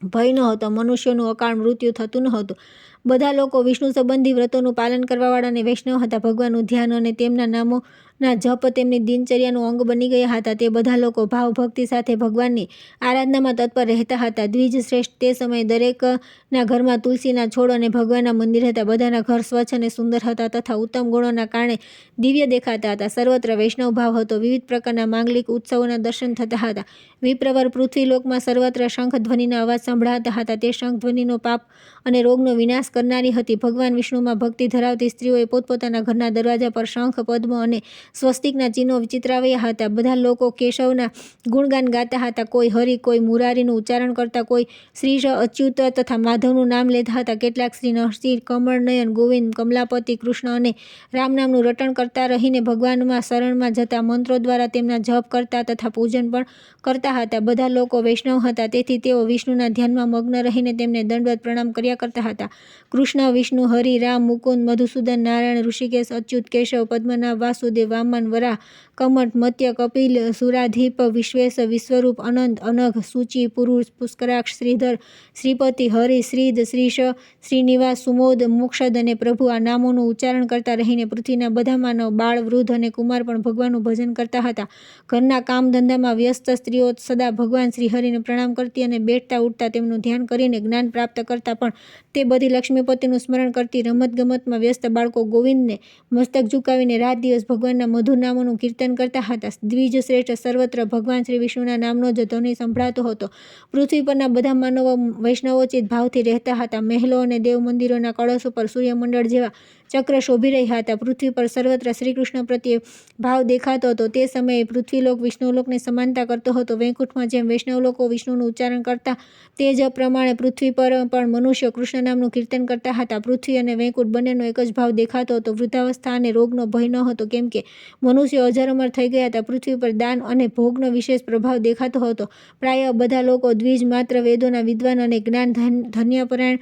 ભય નહોતો. મનુષ્યોનું અકાળ મૃત્યુ થતું નહોતું. બધા લોકો વિષ્ણુ સંબંધી વ્રતોનું પાલન કરવાવાળા અને વૈષ્ણવ હતા. ભગવાનનું ધ્યાન અને તેમના નામોના જપ તેમની દિનચર્યાનું અંગ બની ગયા હતા. તે બધા લોકો ભાવભક્તિ સાથે ભગવાનની આરાધનામાં તત્પર રહેતા હતા. દ્વિજ શ્રેષ્ઠ તે સમયે દરેકના ઘરમાં તુલસીના છોડ અને ભગવાનના મંદિર હતા. બધાના ઘર સ્વચ્છ અને સુંદર હતા તથા ઉત્તમ ગુણોના કારણે દિવ્ય દેખાતા હતા. સર્વત્ર વૈષ્ણવ ભાવ હતો. વિવિધ પ્રકારના માંગલિક ઉત્સવોના દર્શન થતા હતા. વિપ્રવર પૃથ્વીલોકમાં સર્વત્ર શંખ ધ્વનિના અવાજ સંભળાતા હતા. તે શંખ ધ્વનિનો પાપ અને રોગનો વિનાશ કરનારી હતી. ભગવાન વિષ્ણુમાં ભક્તિ ધરાવતી સ્ત્રીઓએ પોતપોતાના ઘરના દરવાજા પર શંખ, પદ્મ અને સ્વસ્તિકના ચિહ્નો ચિતરાવ્યા હતા. બધા લોકો કેશવના ગુણગાન ગાતા હતા. કોઈ હરિ, કોઈ મુરારીનું ઉચ્ચારણ કરતા, કોઈ શ્રીશ, અચ્યુત તથા માધવનું નામ લેતા હતા. કેટલાક શ્રી નરસિંહ, કમળનયન, ગોવિંદ, કમલાપતિ, કૃષ્ણ અને રામ નામનું રટણ કરતા રહીને ભગવાનમાં શરણમાં જતા મંત્રો દ્વારા તેમના જપ કરતા તથા પૂજન પણ કરતા હતા. બધા લોકો વૈષ્ણવ હતા, તેથી તેઓ વિષ્ણુના ધ્યાનમાં મગ્ન રહીને તેમને દંડવત પ્રણામ કર્યા કરતા હતા. કૃષ્ણ, વિષ્ણુ, હરિ, રામ, મુકુંદ, મધુસૂદન, નારાયણ, ઋષિકેશ, અચ્યુત, કેશવ, પદ્મનાભ, વાસુદેવ, વામન, વરાહ, કમઠ, મત્ય, કપિલ, સુરાધીપ, વિશ્વેશ, વિશ્વરૂપ, અનંત, અનઘ, સૂચિ, પુરુષ, પુષ્કરાક્ષ, શ્રીધર, શ્રીપતિ, હરિ, શ્રીધ, શ્રીશ, શ્રીનિવાસ, સુમોદ, મોક્ષદ અને પ્રભુ આ નામોનું ઉચ્ચારણ કરતા રહીને પૃથ્વીના બધા માનવ, બાળ, વૃદ્ધ અને કુમાર પણ ભગવાનનું ભજન કરતા હતા. ઘરના કામ ધંધામાં વ્યસ્ત સ્ત્રીઓ સદા ભગવાન શ્રી હરિને પ્રણામ કરતી અને બેઠતા ઉઠતા તેમનું ધ્યાન કરીને જ્ઞાન પ્રાપ્ત કરતા પણ તે બધી લક્ષ્મીપતિનું સ્મરણ કરતી. રમતગમતમાં વ્યસ્ત બાળકો ગોવિંદને મસ્તક ઝુકાવીને રાત દિવસ ભગવાનના મધુર નામોનું કીર્તન કરતા હતા. દ્વિજ શ્રેષ્ઠ સર્વત્ર ભગવાન શ્રી વિષ્ણુના નામનો જ ધ્વનિ સંભળાતો હતો. પૃથ્વી પરના બધા માનવો વૈષ્ણવોચિત ભાવથી રહેતા હતા. મહેલો અને દેવ મંદિરોના કળશો પર સૂર્યમંડળ જેવા ચક્ર શોભી રહ્યા હતા. પૃથ્વી પર સર્વત્ર શ્રીકૃષ્ણ પ્રત્યે ભાવ દેખાતો હતો. તે સમયે પૃથ્વીલોક વિષ્ણુલોકને સમાનતા કરતો હતો. વૈકુંઠમાં જેમ વૈષ્ણવલોકો વિષ્ણુનું ઉચ્ચારણ કરતા તે જ પ્રમાણે પૃથ્વી પર પણ મનુષ્યો કૃષ્ણ નામનું કીર્તન કરતા હતા. પૃથ્વી અને વૈકુંઠ બંનેનો એક જ ભાવ દેખાતો હતો. વૃદ્ધાવસ્થા અને રોગનો ભય ન હતો, કેમ કે મનુષ્યો અજર અમર થઈ ગયા હતા. પૃથ્વી પર દાન અને ભોગનો વિશેષ પ્રભાવ દેખાતો હતો. પ્રાય બધા લોકો દ્વિજ માત્ર, વેદોના વિદ્વાન અને જ્ઞાન ધન્યપરાયણ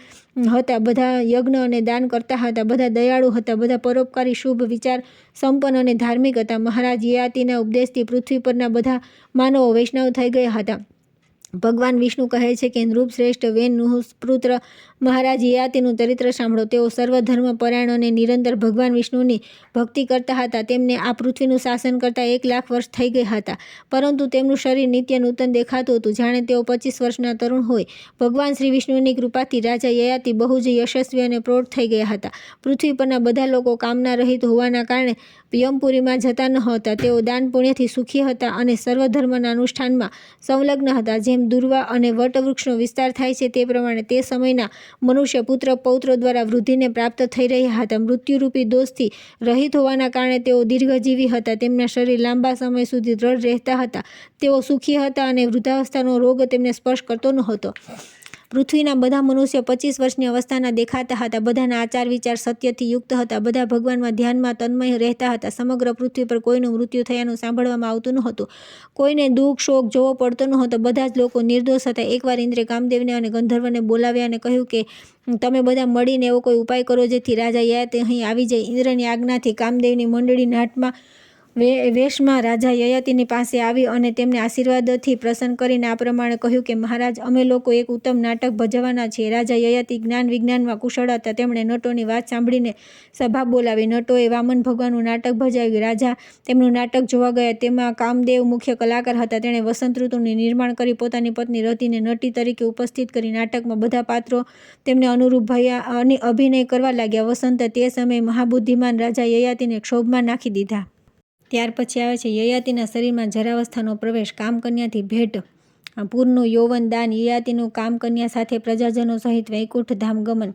હતા. બધા યજ્ઞ અને દાન કરતા હતા. બધા દયાળુ હતા. બધા પરોપકારી, શુભ વિચાર સંપન્ન અને ધાર્મિક હતા. મહારાજ યયાતિના ઉપદેશથી પૃથ્વી પરના બધા માનવો વૈષ્ણવ થઈ ગયા હતા. ભગવાન વિષ્ણુ કહે છે કે નૃપ શ્રેષ્ઠ વેન પુત્ર મહારાજ યયાતિનું ચરિત્ર સાંભળો. તેઓ સર્વધર્મ પરાયણ અને નિરંતર ભગવાન વિષ્ણુની ભક્તિ કરતા હતા. તેમને આ પૃથ્વીનું શાસન કરતા 1 લાખ વર્ષ થઈ ગયા હતા, પરંતુ તેમનું શરીર નિત્ય નૂતન દેખાતું હતું, જાણે તેઓ 25 વર્ષના તરુણ હોય. ભગવાન શ્રી વિષ્ણુની કૃપાથી રાજા યયાતિ બહુ જ યશસ્વી અને પ્રૌઢ થઈ ગયા હતા. પૃથ્વી પરના બધા લોકો કામના રહિત હોવાના કારણે યમપુરીમાં જતા ન હતા. તેઓ દાન પુણ્યથી સુખી હતા અને સર્વધર્મના અનુષ્ઠાનમાં સંલગ્ન હતા. જેમ દુર્વા અને વટવૃક્ષનો વિસ્તાર થાય છે તે પ્રમાણે તે સમયના મનુષ્ય પુત્ર પૌત્રો દ્વારા વૃદ્ધિને પ્રાપ્ત થઈ રહ્યા હતા. મૃત્યુરૂપી દોષથી રહિત હોવાના કારણે તેઓ દીર્ઘજીવી હતા. તેમના શરીર લાંબા સમય સુધી દ્રઢ રહેતા હતા. તેઓ સુખી હતા અને વૃદ્ધાવસ્થાનો રોગ તેમને સ્પર્શ કરતો નહોતો. પૃથ્વીના બધા મનુષ્ય 25 વર્ષની અવસ્થાના દેખાતા હતા. બધાના આચાર વિચાર સત્યથી યુક્ત હતા. બધા ભગવાનમાં ધ્યાનમાં તન્મય રહેતા હતા. સમગ્ર પૃથ્વી પર કોઈનું મૃત્યુ થયાનું સાંભળવામાં આવતું નહોતું. કોઈને દુઃખ શોક જોવો પડતો નહોતો. બધા જ લોકો નિર્દોષ હતા. એકવાર ઇન્દ્રે કામદેવને અને ગંધર્વને બોલાવ્યા અને કહ્યું કે તમે બધા મળીને એવો કોઈ ઉપાય કરો જેથી રાજા યયાતિ અહીં આવી જાય. ઇન્દ્રની આજ્ઞાથી કામદેવની મંડળી નાટમાં વેશમાં રાજા યયાતિની પાસે આવી અને તેમને આશીર્વાદથી પ્રસન્ન કરીને આ પ્રમાણે કહ્યું કે મહારાજ, અમે લોકો એક ઉત્તમ નાટક ભજવવાના છીએ. રાજા યયાતિ જ્ઞાન વિજ્ઞાનમાં કુશળ હતા. તેમણે નટોની વાત સાંભળીને સભા બોલાવી. નટોએ વામન ભગવાનનું નાટક ભજાવ્યું. રાજા તેમનું નાટક જોવા ગયા. તેમાં કામદેવ મુખ્ય કલાકાર હતા. તેણે વસંત ઋતુનું નિર્માણ કરી પોતાની પત્ની રતિને નટી તરીકે ઉપસ્થિત કરી. નાટકમાં બધા પાત્રો તેમને અનુરૂપ અભિનય કરવા લાગ્યા. વસંત તે સમયે મહાબુદ્ધિમાન રાજા યયાતિને ક્ષોભમાં નાખી દીધા. ત્યાર પછી આવે છે યયાતિના શરીરમાં જરાવસ્થાનો પ્રવેશ, કામકન્યાથી ભેટ, પૂરનું યૌવન દાન, યયાતિનું કામકન્યા સાથે પ્રજાજનો સહિત વૈકુંઠ ધામ ગમન.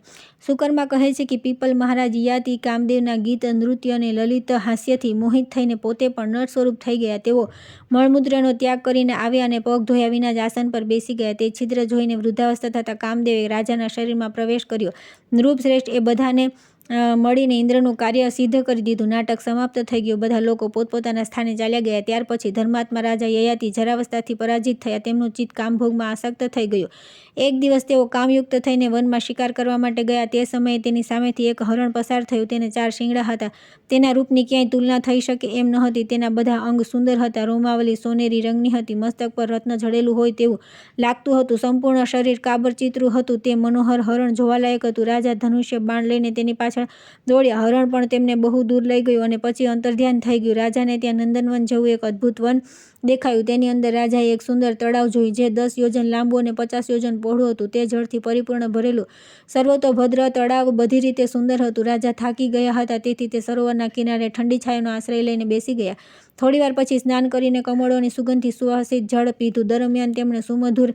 સુકર્મા કહે છે કે પીપલ મહારાજ યયાતિ કામદેવના ગીત, નૃત્ય અને લલિત હાસ્યથી મોહિત થઈને પોતે પણ નર સ્વરૂપ થઈ ગયા. તેઓ મળમૂત્રનો ત્યાગ કરીને આવ્યા અને પગ ધોયા વિના જ આસન પર બેસી ગયા. તે છિદ્ર જોઈને વૃદ્ધાવસ્થા થતાં કામદેવે રાજાના શરીરમાં પ્રવેશ કર્યો. નૃપ શ્રેષ્ઠ એ બધાને મળીને ઇન્દ્રનું કાર્ય સિદ્ધ કરી દીધું. નાટક સમાપ્ત થઈ ગયું. બધા લોકો પોતપોતાના સ્થાને ચાલ્યા ગયા. ત્યાર પછી ધર્માત્મા રાજા યયાતિ જરાવસ્થાથી પરાજિત થયા. તેમનું ચિત્ત કામભોગમાં આસક્ત થઈ ગયું. એક દિવસ તેઓ કામયુક્ત થઈને વનમાં શિકાર કરવા માટે ગયા. તે સમયે તેની સામેથી એક હરણ પસાર થયું. તેને 4 શિંગડા હતા. તેના રૂપની ક્યાંય તુલના થઈ શકે એમ ન હતી. તેના બધા અંગ સુંદર હતા. રોમાવલી સોનેરી રંગની હતી. મસ્તક પર રત્ન જડેલું હોય તેવું લાગતું હતું. સંપૂર્ણ શરીર કાબરચિત્રું હતું. તે મનોહર હરણ જોવાલાયક હતું. રાજા ધનુષ્ય બાણ લઈને તેની પાછળ દોડ્યા. હરણ પણ તેમને બહુ દૂર લઈ ગયું અને પછી અંતર્ધ્યાન થઈ ગયું. રાજાને ત્યાં નંદનવન જેવું એક અદ્ભુત વન દેખાયું. તેની અંદર રાજાએ એક સુંદર તળાવ જોયું, જે 10 યોજન લાંબુ અને 50 યોજન પહોળું હતું. તે જળથી પરિપૂર્ણ ભરેલું સર્વતોભદ્ર તળાવ બધી રીતે સુંદર હતું. રાજા થાકી ગયા હતા, તેથી તે સરોવરના કિનારે ઠંડી છાયાનો આશ્રય લઈને બેસી ગયા. થોડીવાર પછી સ્નાન કરીને કમળોની સુગંધથી સુવાસિત જળ પીધું. દરમિયાન તેમણે સુમધુર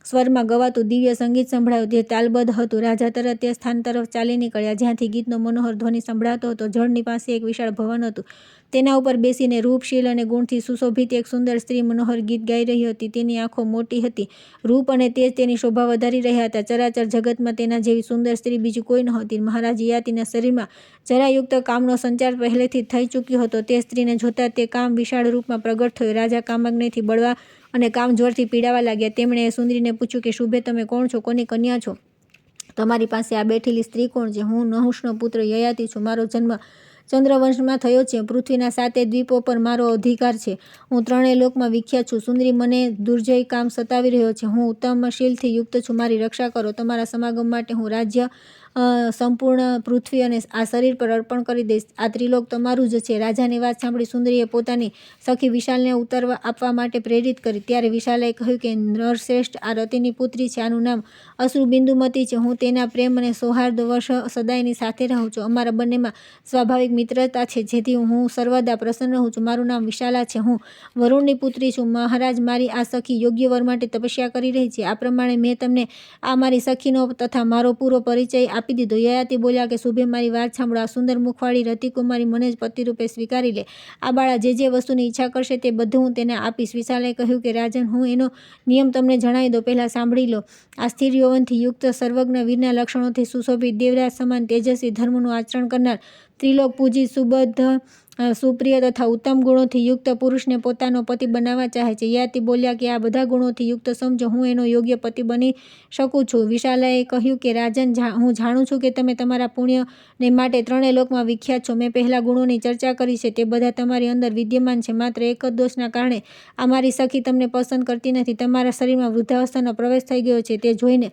સ્વરમાં ગવાતું દિવ્ય સંગીત સંભળાયું, જે તાલબદ્ધ હતું. રાજા તરત તે સ્થાન તરફ ચાલી નીકળ્યા જ્યાંથી ગીતનો મનોહર ધ્વનિ સંભળાતો હતો. જળની પાસે એક વિશાળ ભવન હતું. તેના ઉપર બેસીને રૂપ, શીલ અને ગુણથી સુશોભિત એક સુંદર સ્ત્રી મનોહર ગીત ગાઈ રહી હતી. તેની આંખો મોટી હતી. રૂપ અને તેજ તેની શોભા વધારી રહ્યા હતા. ચરાચર જગતમાં તેના જેવી સુંદર સ્ત્રી બીજી કોઈ નહોતી. મહારાજ યયાતિના શરીરમાં જરાયુક્ત કામનો સંચાર પહેલેથી થઈ ચૂક્યો હતો. તે સ્ત્રીને જોતા તે કામ વિશાળ રૂપમાં પ્રગટ થયો. રાજા કામાગ્નિથી બળવા અને કામજોરથી પીડાવા લાગ્યા. તેમણે એ સુંદરીને પૂછ્યું કે શુભે, તમે કોણ છો? કોની કન્યા છો? તમારી પાસે આ બેઠેલી સ્ત્રી કોણ છે? હું નહુષનો પુત્ર યયાતિ છું. મારો જન્મ ચંદ્રવંશમાં થયો છે. પૃથ્વીના 7 દ્વીપો પર મારો અધિકાર છે. હું 3 લોકમાં વિખ્યાત છું. સુંદરી, મને દુર્જય કામ સતાવી રહ્યો છે. હું ઉત્તમ શીલથી યુક્ત છું. મારી રક્ષા કરો. તમારા સમાગમ માટે હું રાજ્ય, સંપૂર્ણ પૃથ્વી અને આ શરીર પર અર્પણ કરી દઈશ. આ ત્રિલોક તમારું જ છે. રાજાની વાત સાંભળી સુંદરીએ પોતાની સખી વિશાલને ઉત્તર આપવા માટે પ્રેરિત કરી. ત્યારે વિશાલાએ કહ્યું કે નરશ્રેષ્ઠ, આ રતિની પુત્રી છે. આનું નામ અશ્રુબિંદુમતી છે. હું તેના પ્રેમ અને સૌહાર્દ વશ સદાયની સાથે રહું છું. અમારા બંનેમાં સ્વાભાવિક મિત્રતા છે, જેથી હું સર્વદા પ્રસન્ન રહું છું. મારું નામ વિશાલા છે. હું વરુણની પુત્રી છું. મહારાજ, મારી આ સખી યોગ્ય વર માટે તપસ્યા કરી રહી છે. આ પ્રમાણે મેં તમને આ મારી સખીનો તથા મારો પૂરો પરિચય આપી દીધો. યયાતિ બોલ્યા કે શુભે, મારી વાત સાંભળો. આ સુંદર મુખવાળી રતિકુમારી મને જ પતિરૂપે સ્વીકારી લે. આ બાળા જે વસ્તુની ઈચ્છા કરશે તે બધું હું તેને આપીશ. વિશાલાએ કહ્યું કે રાજન, હું એનો નિયમ તમને જણાવી દઉં. પહેલાં સાંભળી લો. આ સ્થિર યૌવનથી યુક્ત, સર્વજ્ઞ, વીરના લક્ષણોથી સુશોભિત, દેવરાજ સમાન તેજસ્વી, ધર્મનું આચરણ કરનાર, ત્રિલોક પૂજિત, સુબદ્ધ, સુપ્રિય તથા ઉત્તમ ગુણોથી યુક્ત પુરુષને પોતાનો પતિ બનાવવા ચાહે છે. યયાતિ બોલ્યા કે આ બધા ગુણોથી યુક્ત સમજો હું એનો યોગ્ય પતિ બની શકું છું. વિશાલાએ કહ્યું કે રાજન, હું જાણું છું કે તમે તમારા પુણ્યને માટે ત્રણેય લોકમાં વિખ્યાત છો. મેં પહેલા ગુણોની ચર્ચા કરી છે, તે બધા તમારી અંદર વિદ્યમાન છે. માત્ર એક જ દોષના કારણે આ મારી સખી તમને પસંદ કરતી નથી. તમારા શરીરમાં વૃદ્ધાવસ્થાનો પ્રવેશ થઈ ગયો છે. તે જોઈને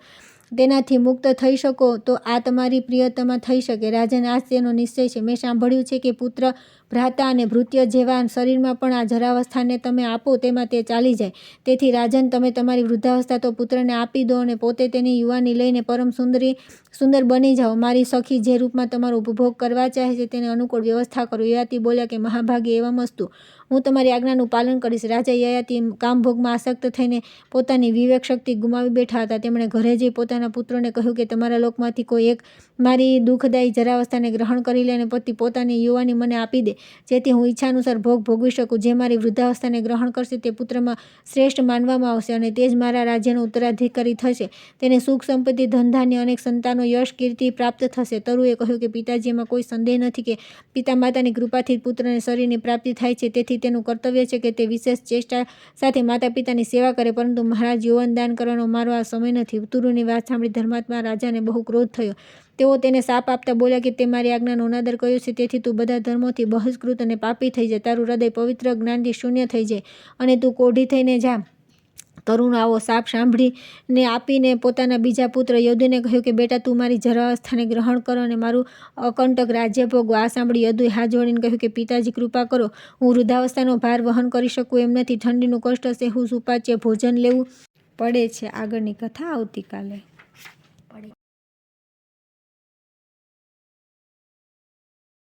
તેનાથી મુક્ત થઈ શકો તો આ તમારી પ્રિયતમા થઈ શકે. રાજન, આ જ તેનો નિશ્ચય છે. મેં સાંભળ્યું છે કે પુત્ર, ભ્રાતા અને ભૃત્ય જેવા શરીરમાં પણ આ જરાવસ્થાને તમે આપો તેમાં તે ચાલી જાય. તેથી રાજન, તમે તમારી વૃદ્ધાવસ્થા તો પુત્રને આપી દો અને પોતે તેની યુવાની લઈને પરમ સુંદર બની જાઓ. મારી સખી જે રૂપમાં તમારો ઉપભોગ કરવા ચાહે છે તેને અનુકૂળ વ્યવસ્થા કરો. યયાતિ બોલ્યા કે મહાભાગે એવમસ્તુ, હું તમારી આજ્ઞાનું પાલન કરીશ. રાજા યયાતિ કામભોગમાં આસક્ત થઈને પોતાની વિવેક શક્તિ ગુમાવી બેઠા હતા. તેમણે ઘરે જઈ પોતાના પુત્રોને કહ્યું કે તમારા લોકમાંથી કોઈ એક મારી દુઃખદાયી જરાવસ્થાને ગ્રહણ કરી લે અને પતિ પોતાની યુવાની મને આપી દે, જેથી હું ઈચ્છાનુસાર ભોગ ભોગવી શકું. જે મારી વૃદ્ધાવસ્થાને ગ્રહણ કરશે તે પુત્રમાં શ્રેષ્ઠ માનવામાં આવશે અને તે જ મારા રાજ્યનો ઉત્તરાધિકારી થશે. તેને સુખ, સંપત્તિ, ધનધાન્ય, અનેક સંતાનો, યશ, કીર્તિ પ્રાપ્ત થશે. તરુએ કહ્યું કે પિતાજી, એમાં કોઈ સંદેહ નથી કે પિતા માતાની કૃપાથી પુત્રને શરીરની પ્રાપ્તિ થાય છે. તેથી તેનું કર્તવ્ય છે કે તે વિશેષ ચેષ્ટા સાથે માતા પિતાની સેવા કરે. પરંતુ મહારાજ, યૌવન દાન કરવાનો મારો આ સમય નથી. તુરુની વાત સાંભળી ધર્માત્મા રાજાને બહુ ક્રોધ થયો. તેઓ તેને શાપ આપતા બોલ્યા કે તે મારી આજ્ઞાનો અનાદર કર્યો છે, તેથી તું બધા ધર્મોથી બહિષ્કૃત અને પાપી થઈ જાય. તારું હૃદય પવિત્ર જ્ઞાનથી શૂન્ય થઈ જાય અને તું કોઢી થઈને જા. તરુનો આવો શાપ સાંભળીને આપીને પોતાના બીજા પુત્ર યદુને કહ્યું કે બેટા, તું મારી જરાવસ્થાને ગ્રહણ કર અને મારું અકંટક રાજ્ય ભોગવો. આ સાંભળી યદુએ હાથ જોડીને કહ્યું કે પિતાજી, કૃપા કરો. હું વૃદ્ધાવસ્થાનો ભાર વહન કરી શકું એમ નથી. ઠંડીનું કષ્ટ સહેવું, સુપાચ્ય ભોજન લેવું પડે છે. આગળની કથા આવતીકાલે.